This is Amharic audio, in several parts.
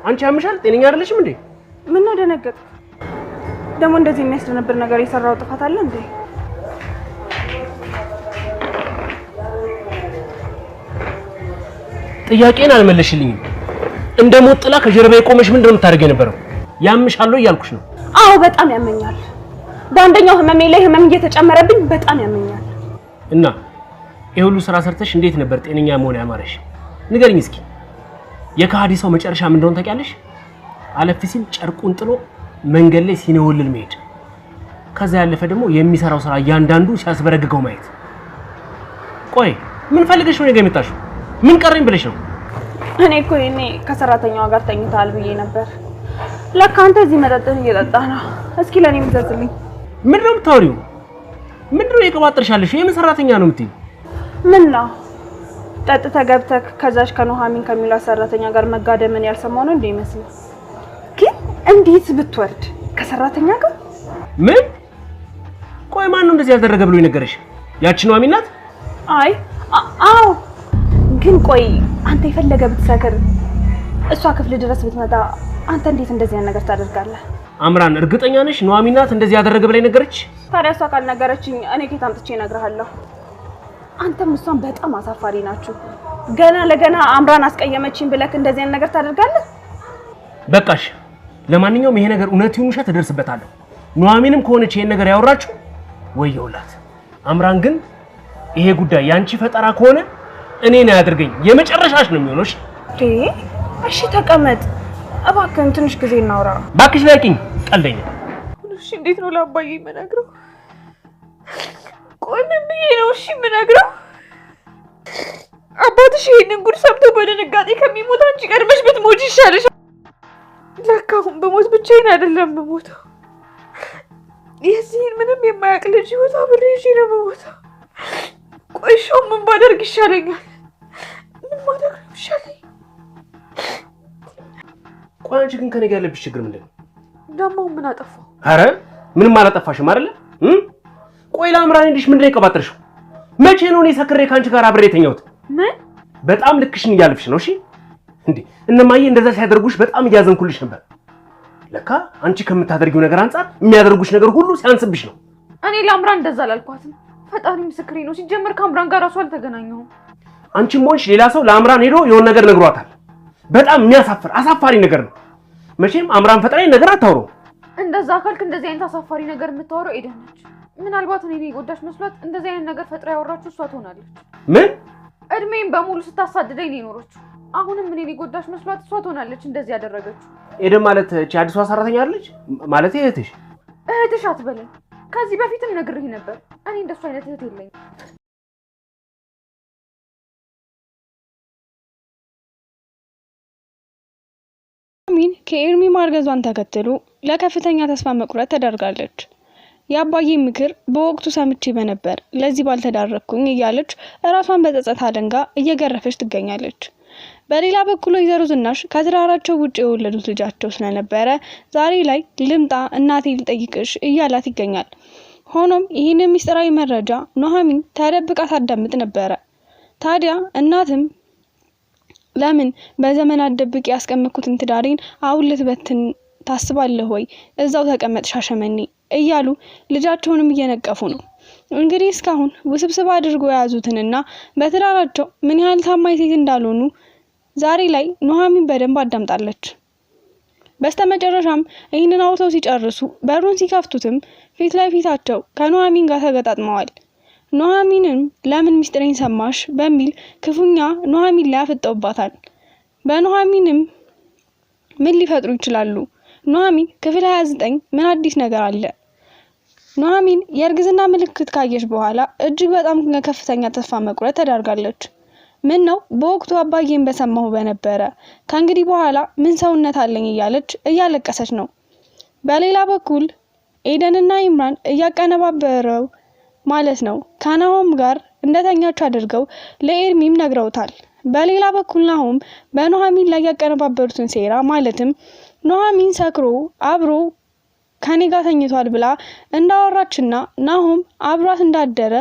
አንቺ ያምሻል? ጤነኛ አይደለሽም እንዴ? ምን ነው ደነገጥ? ደግሞ እንደዚህ የሚያስደነብር ነገር የሰራው ጥፋት አለ እንዴ? ጥያቄን አልመለሽልኝም። እንደ ሞት ጥላ ከጀርባዬ ቆመሽ ምንድነው የምታደርጊው የነበረው? ያምሻል እያልኩሽ ነው። አዎ በጣም ያመኛል። በአንደኛው ህመሜ ላይ ህመም እየተጨመረብኝ በጣም ያመኛል። እና ይሄ ሁሉ ስራ ሰርተሽ እንዴት ነበር ጤነኛ መሆን ያማረሽ? ንገሪኝ እስኪ። የካሃዲ ሰው መጨረሻ ምን እንደሆነ ታውቂያለሽ? አለፍ ሲል ጨርቁን ጥሎ መንገድ ላይ ሲነውልል መሄድ፣ ከዛ ያለፈ ደግሞ የሚሰራው ስራ እያንዳንዱ ሲያስበረግገው ማየት። ቆይ ምን ፈልገሽ ነው ነገ የመጣሽው? ምን ቀረኝ ብለሽ ነው? እኔ እኮ ከሰራተኛዋ ጋር ተኝታል ብዬ ነበር። ለካ አንተ እዚህ መጠጥን እየጠጣህ ነው። እስኪ ለኔ ምዘዝልኝ። ምንድን ነው የምታወሪው? ምንድን ነው የቀባጥርሻለሽ? የምን ሰራተኛ ነው የምትይው? ምን ነው ጠጥተህ ገብተህ ከዛች ከኑሐሚን ከሚሏት ሰራተኛ ጋር መጋደምን ያልሰማው ነው እንዴ ይመስል? ግን እንዴት ብትወርድ ከሰራተኛ ጋር? ምን? ቆይ ማን ነው እንደዚህ ያደረገ ብሎ ይነገርሽ? ያቺ ኑሐሚን ናት? አይ አዎ። ግን ቆይ አንተ የፈለገ ብትሰክር እሷ ክፍል ድረስ ብትመጣ አንተ እንዴት እንደዚህ አይነት ነገር ታደርጋለህ? አምራን እርግጠኛ ነሽ ኑሐሚን ናት እንደዚህ ያደረገ ብላ ይነገርሽ? ታዲያ እሷ ካልነገረችኝ እኔ ከየት አምጥቼ እነግርሃለሁ? አንተም እሷን በጣም አሳፋሪ ናችሁ። ገና ለገና አምራን አስቀየመችኝ ብለክ እንደዚህ አይነት ነገር ታደርጋለህ? በቃሽ። ለማንኛውም ይሄ ነገር እውነት ይሁን ውሸት እደርስበታለሁ። ኑሐሚንም ከሆነች ይሄን ነገር ያወራችሁ ወየውላት። አምራን ግን ይሄ ጉዳይ ያንቺ ፈጠራ ከሆነ እኔ ነው ያድርገኝ የመጨረሻሽ ነው የሚሆነው። እሺ ተቀመጥ እባክህን፣ ትንሽ ጊዜ እናውራ። ባክሽ ላኪኝ ቀልደኛ። እሺ እንዴት ነው ለአባዬ የምነግረው? ቆይ ምን ብዬ ነው እሺ የምነግረው? አባትሽ ይሄንን ጉድ ሰምቶ በድንጋጤ ከሚሞት አንቺ ቀድመሽ ብትሞች ይሻልሻል። ለካ አሁን በሞት ብቻዬን አይደለም የምሞተው። የዚህን ምንም የማያውቅ ልጅ ህይወት አብሬ ይዤ ነው የምሞተው። ቆይ ሻው ምን ባደርግ ይሻለኛል? ምን ማድረግ ነው ይሻለኝ? ቆይ አንቺ ግን ከኔ ጋር ያለብሽ ችግር ምንድን ነው? ደግሞ ምን አጠፋው? አረ ምንም አላጠፋሽም አይደለ? ቆይ ለአምራን እንዲሽ ምንድን ነው የቀባጥርሽው? መቼ ነው እኔ ሰክሬ ካንቺ ጋር አብሬ የተኛሁት? ምን? በጣም ልክሽን እያልፍሽ ነው። እሺ እንዴ እነማዬ እንደዛ ሲያደርጉሽ በጣም እያዘንኩልሽ ነበር። ለካ አንቺ ከምታደርጊው ነገር አንፃር የሚያደርጉሽ ነገር ሁሉ ሲያንስብሽ ነው። እኔ ለአምራን እንደዛ አላልኳትም። ፈጣሪ ምስክሬ ነው። ሲጀመር ከአምራን ጋር ራሱ አልተገናኘሁም። አንቺም ሆንሽ ሌላ ሰው ለአምራን ሄዶ የሆነ ነገር ነግሯታል። በጣም የሚያሳፍር አሳፋሪ ነገር ነው። መቼም አምራን ፈጥራኝ ነገር አታውረው። እንደዛ ካልክ እንደዚህ አይነት አሳፋሪ ነገር የምታወራው ኤደን ነች። ምናልባት እኔ የጎዳሽ መስሏት እንደዚህ አይነት ነገር ፈጥራ ያወራችሁ እሷ ትሆናለች። ምን? እድሜን በሙሉ ስታሳድደኝ ነው የኖረችው። አሁንም እኔ የጎዳሽ መስሏት እሷ ትሆናለች እንደዚህ ያደረገችው። ኤደን ማለት እቺ አዲሷ ሰራተኛ አይደለች? ማለት እህትሽ አትበለኝ። ከዚህ በፊትም ነግሬህ ነበር። እኔ እንደሱ አይነት እህት የለኝም። ኑሐሚን ከኤርሚ ማርገዟን ተከትሎ ለከፍተኛ ተስፋ መቁረጥ ተዳርጋለች። የአባዬ ምክር በወቅቱ ሰምቼ በነበር ለዚህ ባልተዳረኩኝ እያለች እራሷን በጸጸት አደንጋ እየገረፈች ትገኛለች። በሌላ በኩል ወይዘሮ ዝናሽ ከትዳራቸው ውጭ የወለዱት ልጃቸው ስለነበረ ዛሬ ላይ ልምጣ እናቴ ልጠይቅሽ እያላት ይገኛል። ሆኖም ይህን ሚስጥራዊ መረጃ ኑሐሚን ተደብቃ ታዳምጥ ነበረ። ታዲያ እናትም ለምን በዘመናት ደብቄ ያስቀመጥኩትን ትዳሬን አሁን ልትበትን ታስባለህ ወይ? እዛው ተቀመጥ ሻሸመኔ እያሉ ልጃቸውንም እየነቀፉ ነው። እንግዲህ እስካሁን ውስብስብ አድርጎ የያዙትንና በትዳራቸው ምን ያህል ታማኝ ሴት እንዳልሆኑ ዛሬ ላይ ኑሐሚን በደንብ አዳምጣለች። በስተመጨረሻም ይህንን አውተው ሲጨርሱ በሩን ሲከፍቱትም ፊት ለፊታቸው ከኑሐሚን ጋር ተገጣጥመዋል። ኑሐሚንም ለምን ሚስጥሬን ሰማሽ በሚል ክፉኛ ኑሐሚን ላይ አፍጠውባታል። በኑሐሚንም ምን ሊፈጥሩ ይችላሉ? ኑሐሚን ክፍል 29 ምን አዲስ ነገር አለ? ኑሐሚን የእርግዝና ምልክት ካየች በኋላ እጅግ በጣም ከፍተኛ ተስፋ መቁረጥ ተዳርጋለች። ምን ነው በወቅቱ አባዬን በሰማሁ በነበረ ከእንግዲህ በኋላ ምን ሰውነት አለኝ እያለች እያለቀሰች ነው። በሌላ በኩል ኤደንና ኢምራን እያቀነባበረው ማለት ነው ከናሆም ጋር እንደተኛቸው አድርገው ለኤርሚም ነግረውታል። በሌላ በኩል ናሆም በኑሐሚን ላይ ያቀነባበሩትን ሴራ ማለትም ኑሐሚን ሰክሮ አብሮ ከኔ ጋር ተኝቷል ብላ እንዳወራችና ናሆም አብሯት እንዳደረ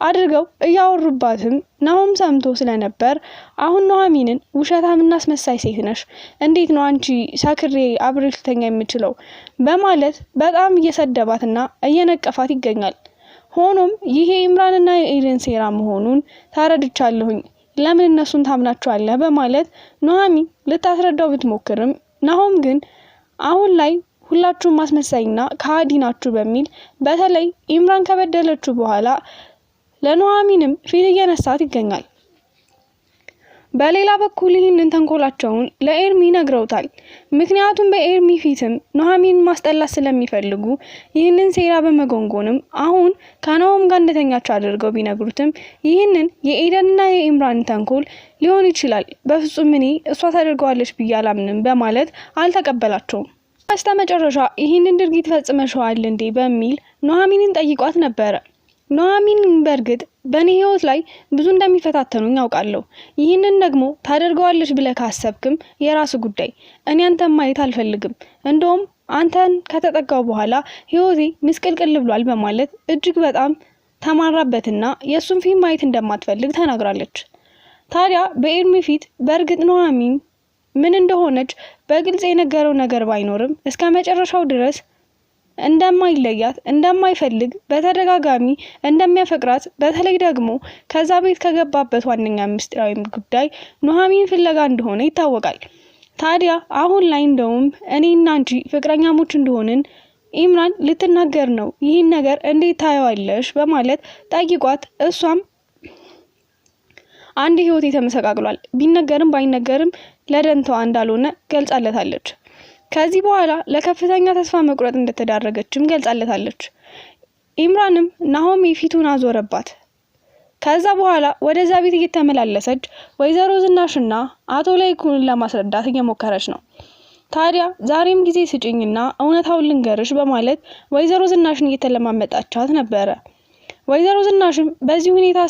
አድርገው እያወሩባትም ናሆም ሰምቶ ስለነበር አሁን ኑሐሚንን ውሸታምና አስመሳይ ሴት ነሽ፣ እንዴት ነው አንቺ ሰክሬ አብሬሽ ልተኛ የምችለው በማለት በጣም እየሰደባትና እየነቀፋት ይገኛል። ሆኖም ይሄ ኢምራንና የኤደን ሴራ መሆኑን ታረድቻለሁኝ፣ ለምን እነሱን ታምናቸዋለህ በማለት ኑሐሚን ልታስረዳው ብትሞክርም ናሆም ግን አሁን ላይ ሁላችሁም ማስመሳይና ከሃዲ ናችሁ በሚል በተለይ ኢምራን ከበደለችው በኋላ ለኑሐሚንም ፊት እየነሳት ይገኛል። በሌላ በኩል ይህንን ተንኮላቸውን ለኤርሚ ነግረውታል። ምክንያቱም በኤርሚ ፊትም ኑሐሚንን ማስጠላት ስለሚፈልጉ ይህንን ሴራ በመጎንጎንም አሁን ከናሆም ጋር እንደተኛች አድርገው ቢነግሩትም ይህንን የኤደንና የኢምራን ተንኮል ሊሆን ይችላል፣ በፍጹም እኔ እሷ ታደርገዋለች ብዬ አላምንም በማለት አልተቀበላቸውም። በስተመጨረሻ ይህንን ድርጊት ፈጽመሽዋል እንዴ በሚል ኑሐሚንን ጠይቋት ነበረ። ኑሐሚንን በእርግጥ በእኔ ህይወት ላይ ብዙ እንደሚፈታተኑኝ ያውቃለሁ፣ ይህንን ደግሞ ታደርገዋለች ብለህ ካሰብክም የራስ ጉዳይ፣ እኔ አንተን ማየት አልፈልግም፣ እንደውም አንተን ከተጠጋው በኋላ ህይወቴ ምስቅልቅል ብሏል በማለት እጅግ በጣም ተማራበትና የእሱን ፊልም ማየት እንደማትፈልግ ተናግራለች። ታዲያ በኤርሚ ፊት በእርግጥ ኑሐሚን ምን እንደሆነች በግልጽ የነገረው ነገር ባይኖርም እስከ መጨረሻው ድረስ እንደማይለያት እንደማይፈልግ በተደጋጋሚ እንደሚያፈቅራት በተለይ ደግሞ ከዛ ቤት ከገባበት ዋነኛ ምስጢራዊ ጉዳይ ኑሐሚን ፍለጋ እንደሆነ ይታወቃል። ታዲያ አሁን ላይ እንደውም እኔና አንቺ ፍቅረኛሞች እንደሆንን ኢምራን ልትናገር ነው፣ ይህን ነገር እንዴት ታየዋለሽ በማለት ጠይቋት እሷም አንድ ህይወት ተመሰቃቅሏል፣ ቢነገርም ባይነገርም ለደንታዋ እንዳልሆነ ገልጻለታለች። ከዚህ በኋላ ለከፍተኛ ተስፋ መቁረጥ እንደተዳረገችም ገልጻለታለች። ኢምራንም ናሆም ፊቱን አዞረባት። ከዛ በኋላ ወደዛ ቤት እየተመላለሰች ወይዘሮ ዝናሽና አቶ ላይኩን ለማስረዳት እየሞከረች ነው። ታዲያ ዛሬም ጊዜ ስጭኝና እውነታውን ልንገርሽ በማለት ወይዘሮ ዝናሽን እየተለማመጣቻት ነበረ። ወይዘሮ ዝናሽም በዚህ ሁኔታ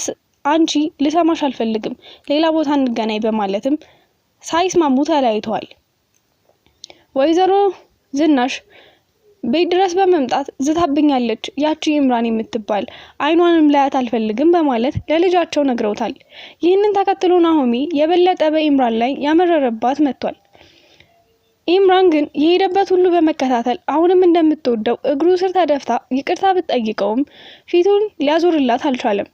አንቺ ልሰማሽ አልፈልግም፣ ሌላ ቦታ እንገናኝ በማለትም ሳይስማሙ ተለያይተዋል። ወይዘሮ ዝናሽ ቤት ድረስ በመምጣት ዝታብኛለች፣ ያቺ ኢምራን የምትባል አይኗንም ላያት አልፈልግም በማለት ለልጃቸው ነግረውታል። ይህንን ተከትሎ ናሆሚ የበለጠ በኢምራን ላይ ያመረረባት መጥቷል። ኢምራን ግን የሄደበት ሁሉ በመከታተል አሁንም እንደምትወደው እግሩ ስር ተደፍታ ይቅርታ ብትጠይቀውም ፊቱን ሊያዞርላት አልቻለም።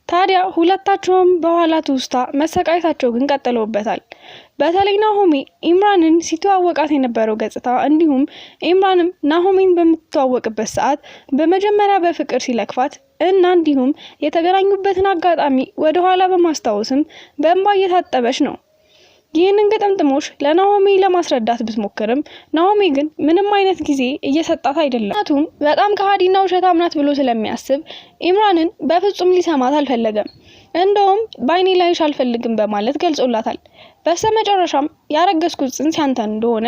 ታዲያ ሁለታቸውም በኋላ ትውስታ መሰቃየታቸው ግን ቀጥለውበታል። በተለይ ናሆሚ ኢምራንን ሲተዋወቃት የነበረው ገጽታ እንዲሁም ኢምራንም ናሆሚን በምትተዋወቅበት ሰዓት በመጀመሪያ በፍቅር ሲለክፋት እና እንዲሁም የተገናኙበትን አጋጣሚ ወደ ኋላ በማስታወስም በእንባ እየታጠበች ነው። ይህንን ግጥምጥሞሽ ለናሆሚ ለማስረዳት ብትሞክርም ናሆሚ ግን ምንም አይነት ጊዜ እየሰጣት አይደለም። ምክንያቱም በጣም ከሃዲና ውሸታም ናት ብሎ ስለሚያስብ ኢምራንን በፍጹም ሊሰማት አልፈለገም። እንደውም ባይኔ ላይሽ አልፈልግም በማለት ገልጾላታል። በስተመጨረሻም ያረገዝኩት ጽንስ ያንተ እንደሆነ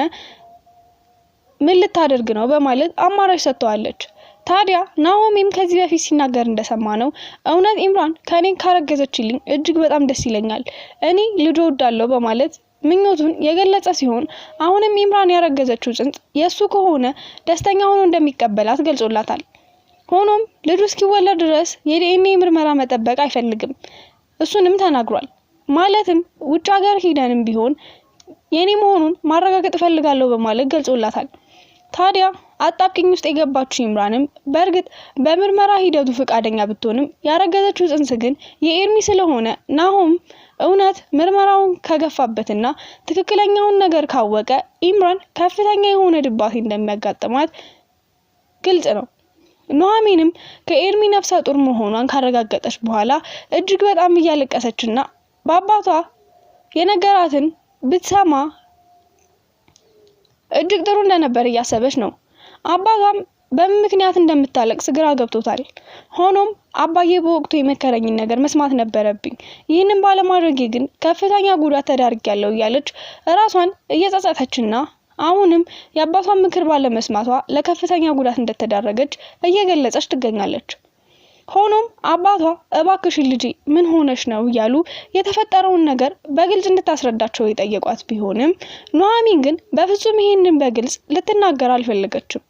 ምን ልታደርግ ነው በማለት አማራጭ ሰጥተዋለች። ታዲያ ናሆሚም ከዚህ በፊት ሲናገር እንደሰማ ነው እውነት ኢምራን ከኔ ካረገዘችልኝ እጅግ በጣም ደስ ይለኛል፣ እኔ ልጅ ወዳለው በማለት ምኞቱን የገለጸ ሲሆን አሁንም ኢምራን ያረገዘችው ጽንስ የሱ ከሆነ ደስተኛ ሆኖ እንደሚቀበላት ገልጾላታል። ሆኖም ልጁ እስኪወለድ ድረስ የዲኤንኤ ምርመራ መጠበቅ አይፈልግም እሱንም ተናግሯል። ማለትም ውጭ ሀገር ሄደንም ቢሆን የኔ መሆኑን ማረጋገጥ ፈልጋለሁ በማለት ገልጾላታል። ታዲያ አጣብቂኝ ውስጥ የገባችው ኢምራንም በእርግጥ በምርመራ ሂደቱ ፈቃደኛ ብትሆንም ያረገዘችው ጽንስ ግን የኤርሚ ስለሆነ ናሆም እውነት ምርመራውን ከገፋበትና ትክክለኛውን ነገር ካወቀ ኢምራን ከፍተኛ የሆነ ድባቴ እንደሚያጋጥማት ግልጽ ነው። ኑሐሚንም ከኤርሚ ነፍሰ ጡር መሆኗን ካረጋገጠች በኋላ እጅግ በጣም እያለቀሰችና በአባቷ የነገራትን ብትሰማ እጅግ ጥሩ እንደነበር እያሰበች ነው። አባቷም በምን ምክንያት እንደምታለቅስ ግራ ገብቶታል። ሆኖም አባዬ በወቅቱ የመከረኝን ነገር መስማት ነበረብኝ፣ ይህንን ባለማድረጌ ግን ከፍተኛ ጉዳት ተዳርጌያለሁ እያለች ራሷን እየጸጸተችና አሁንም የአባቷን ምክር ባለመስማቷ ለከፍተኛ ጉዳት እንደተዳረገች እየገለጸች ትገኛለች። ሆኖም አባቷ እባክሽን ልጄ ምን ሆነሽ ነው እያሉ የተፈጠረውን ነገር በግልጽ እንድታስረዳቸው የጠየቋት ቢሆንም ኑሐሚን ግን በፍጹም ይሄንን በግልጽ ልትናገር አልፈለገችም።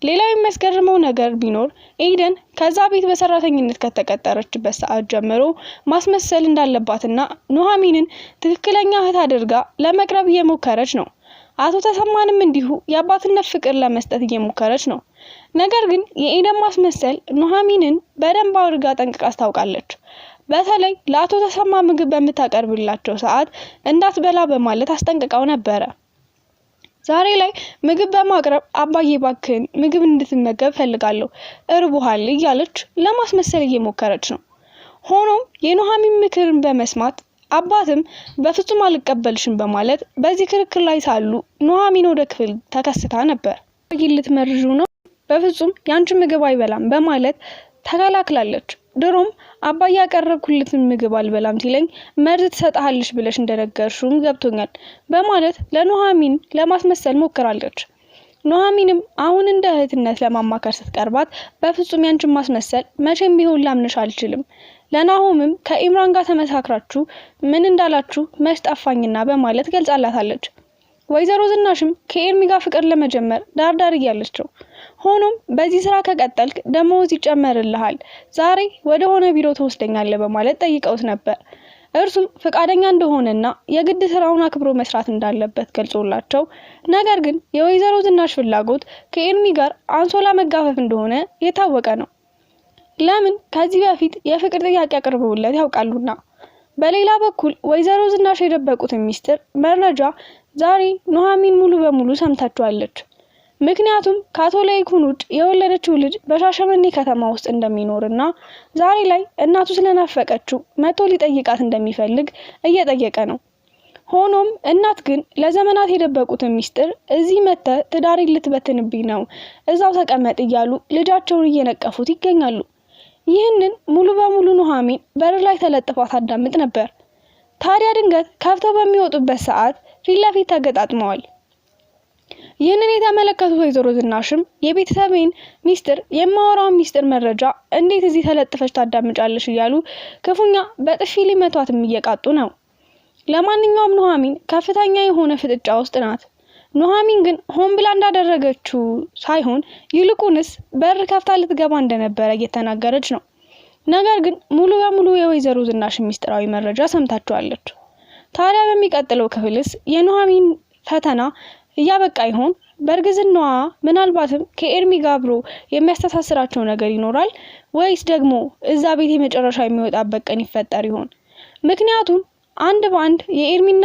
ሌላው የሚያስገርመው ነገር ቢኖር ኤደን ከዛ ቤት በሰራተኝነት ከተቀጠረችበት ሰዓት ጀምሮ ማስመሰል እንዳለባትና ኑሐሚንን ትክክለኛ እህት አድርጋ ለመቅረብ እየሞከረች ነው። አቶ ተሰማንም እንዲሁ የአባትነት ፍቅር ለመስጠት እየሞከረች ነው። ነገር ግን የኤደን ማስመሰል ኑሐሚንን በደንብ አድርጋ ጠንቅቃ ታውቃለች። በተለይ ለአቶ ተሰማ ምግብ በምታቀርብላቸው ሰዓት እንዳትበላ በማለት አስጠንቅቃው ነበረ። ዛሬ ላይ ምግብ በማቅረብ አባዬ ባክን ምግብ እንድትመገብ ፈልጋለሁ እርቦሃል እያለች ለማስመሰል እየሞከረች ነው። ሆኖም የኑሐሚን ምክርን በመስማት አባትም በፍጹም አልቀበልሽም በማለት በዚህ ክርክር ላይ ሳሉ ኑሐሚን ወደ ክፍል ተከስታ ነበር። ልትመርዡ ነው? በፍጹም ያንቺ ምግብ አይበላም በማለት ተከላክላለች። ድሮም አባዬ ያቀረብኩለትን ምግብ አልበላም ሲለኝ መርዝ ትሰጣለሽ ብለሽ እንደነገርሽው ገብቶኛል በማለት ለኑሐሚን ለማስመሰል ሞክራለች። ኑሐሚንም አሁን እንደ እህትነት ለማማከር ስትቀርባት በፍጹም ያንቺን ማስመሰል መቼም ቢሆን ላምንሽ አልችልም፣ ለናሆምም ከኢምራን ጋር ተመሳክራችሁ ምን እንዳላችሁ መች ጠፋኝና በማለት ገልጻላታለች። ወይዘሮ ዝናሽም ከኤርሚ ጋር ፍቅር ለመጀመር ዳርዳር እያለች ነው። ሆኖም በዚህ ስራ ከቀጠልክ ደሞዝ ይጨመርልሃል፣ ዛሬ ወደ ሆነ ቢሮ ተወስደኛለህ በማለት ጠይቀውት ነበር። እርሱም ፈቃደኛ እንደሆነና የግድ ስራውን አክብሮ መስራት እንዳለበት ገልጾላቸው፣ ነገር ግን የወይዘሮ ዝናሽ ፍላጎት ከኤርሚ ጋር አንሶላ መጋፈፍ እንደሆነ የታወቀ ነው። ለምን ከዚህ በፊት የፍቅር ጥያቄ አቅርበውለት ያውቃሉና። በሌላ በኩል ወይዘሮ ዝናሽ የደበቁትን ሚስጥር መረጃ ዛሬ ኑሐሚን ሙሉ በሙሉ ሰምታቸዋለች። ምክንያቱም ከአቶ ለይኩን ውጭ የወለደችው ልጅ በሻሸመኔ ከተማ ውስጥ እንደሚኖርና ዛሬ ላይ እናቱ ስለናፈቀችው መቶ ሊጠይቃት እንደሚፈልግ እየጠየቀ ነው። ሆኖም እናት ግን ለዘመናት የደበቁትን ሚስጥር እዚህ መተ ትዳሬን ልትበትንብኝ ነው፣ እዛው ተቀመጥ እያሉ ልጃቸውን እየነቀፉት ይገኛሉ። ይህንን ሙሉ በሙሉ ኑሐሚን በር ላይ ተለጥፋ ታዳምጥ ነበር። ታዲያ ድንገት ከፍተው በሚወጡበት ሰዓት ፊት ለፊት ተገጣጥመዋል። ይህንን የተመለከቱት ወይዘሮ ዝናሽም የቤተሰቤን ሚስጥር የማወራውን ሚስጥር መረጃ እንዴት እዚህ ተለጥፈሽ ታዳምጫለሽ እያሉ ክፉኛ በጥፊ ሊመቷትም እየቃጡ ነው። ለማንኛውም ኑሐሚን ከፍተኛ የሆነ ፍጥጫ ውስጥ ናት። ኑሐሚን ግን ሆን ብላ እንዳደረገችው ሳይሆን ይልቁንስ በር ከፍታ ልትገባ እንደነበረ እየተናገረች ነው። ነገር ግን ሙሉ በሙሉ የወይዘሮ ዝናሽ ሚስጥራዊ መረጃ ሰምታቸዋለች። ታዲያ በሚቀጥለው ክፍልስ የኑሐሚን ፈተና እያበቃ ይሆን? በእርግዝናዋ ምናልባትም ከኤርሚ ጋር አብሮ የሚያስተሳስራቸው ነገር ይኖራል ወይስ ደግሞ እዛ ቤት የመጨረሻ የሚወጣበት ቀን ይፈጠር ይሆን? ምክንያቱም አንድ ባንድ የኤርሚና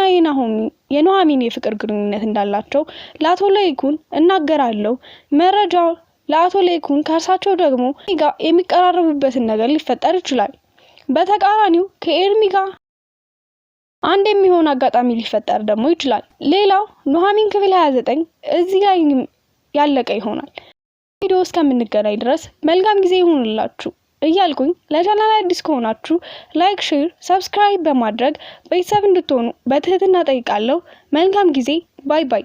የኑሐሚን የፍቅር ግንኙነት እንዳላቸው ለአቶ ለይኩን እናገራለሁ። መረጃው ለአቶ ለይኩን ከእርሳቸው ደግሞ ጋር የሚቀራረቡበትን ነገር ሊፈጠር ይችላል። በተቃራኒው ከኤርሚ ጋር አንድ የሚሆን አጋጣሚ ሊፈጠር ደግሞ ይችላል። ሌላው ኑሐሚን ክፍል 29 እዚህ ላይ ያለቀ ይሆናል። ቪዲዮ እስከምንገናኝ ድረስ መልካም ጊዜ ይሁንላችሁ እያልኩኝ ለቻናል አዲስ ከሆናችሁ ላይክ፣ ሼር፣ ሰብስክራይብ በማድረግ ቤተሰብ እንድትሆኑ በትህትና ጠይቃለሁ። መልካም ጊዜ። ባይ ባይ።